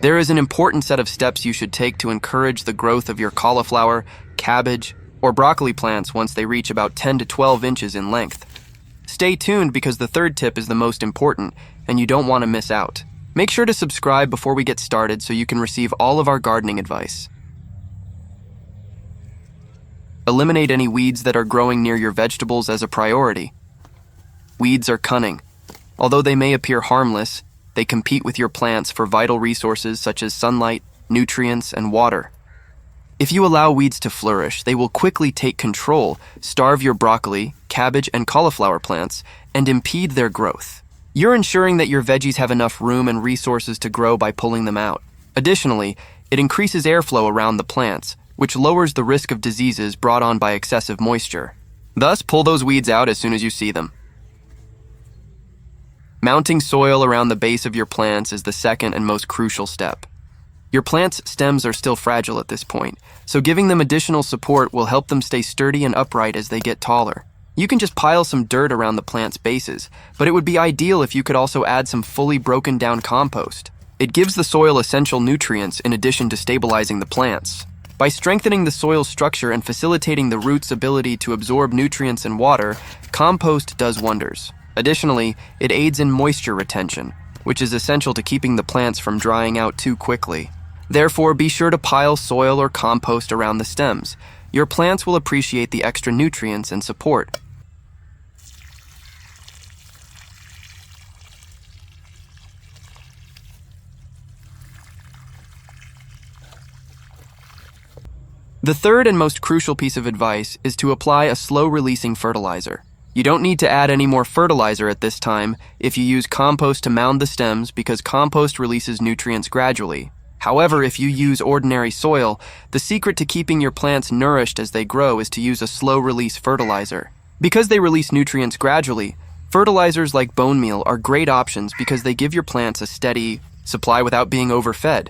There is an important set of steps you should take to encourage the growth of your cauliflower, cabbage, or broccoli plants once they reach about 10 to 12 inches in length. Stay tuned because the third tip is the most important and you don't want to miss out. Make sure to subscribe before we get started so you can receive all of our gardening advice. Eliminate any weeds that are growing near your vegetables as a priority. Weeds are cunning. Although they may appear harmless, they compete with your plants for vital resources such as sunlight, nutrients, and water. If you allow weeds to flourish, they will quickly take control, starve your broccoli, cabbage, and cauliflower plants, and impede their growth. You're ensuring that your veggies have enough room and resources to grow by pulling them out. Additionally, it increases airflow around the plants, which lowers the risk of diseases brought on by excessive moisture. Thus, pull those weeds out as soon as you see them. Mounting soil around the base of your plants is the second and most crucial step. Your plant's stems are still fragile at this point, so giving them additional support will help them stay sturdy and upright as they get taller. You can just pile some dirt around the plant's bases, but it would be ideal if you could also add some fully broken down compost. It gives the soil essential nutrients in addition to stabilizing the plants. By strengthening the soil structure and facilitating the roots' ability to absorb nutrients and water, compost does wonders. Additionally, it aids in moisture retention, which is essential to keeping the plants from drying out too quickly. Therefore, be sure to pile soil or compost around the stems. Your plants will appreciate the extra nutrients and support. The third and most crucial piece of advice is to apply a slow-releasing fertilizer. You don't need to add any more fertilizer at this time if you use compost to mound the stems because compost releases nutrients gradually. However, if you use ordinary soil, the secret to keeping your plants nourished as they grow is to use a slow-release fertilizer. Because they release nutrients gradually, fertilizers like bone meal are great options because they give your plants a steady supply without being overfed.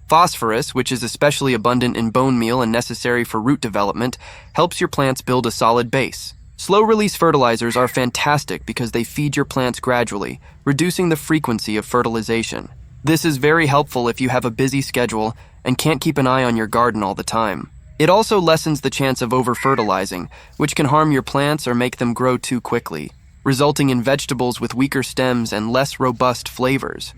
Phosphorus, which is especially abundant in bone meal and necessary for root development, helps your plants build a solid base. Slow-release fertilizers are fantastic because they feed your plants gradually, reducing the frequency of fertilization. This is very helpful if you have a busy schedule and can't keep an eye on your garden all the time. It also lessens the chance of over-fertilizing, which can harm your plants or make them grow too quickly, resulting in vegetables with weaker stems and less robust flavors.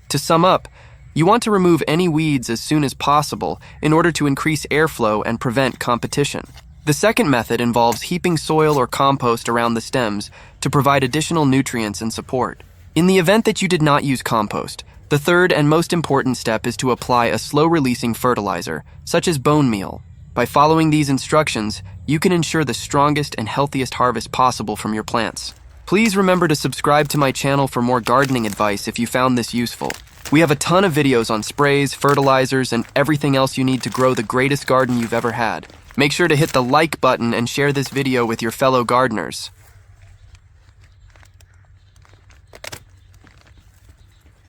To sum up, you want to remove any weeds as soon as possible in order to increase airflow and prevent competition. The second method involves heaping soil or compost around the stems to provide additional nutrients and support. In the event that you did not use compost, the third and most important step is to apply a slow-releasing fertilizer, such as bone meal. By following these instructions, you can ensure the strongest and healthiest harvest possible from your plants. Please remember to subscribe to my channel for more gardening advice if you found this useful. We have a ton of videos on sprays, fertilizers, and everything else you need to grow the greatest garden you've ever had. Make sure to hit the like button and share this video with your fellow gardeners.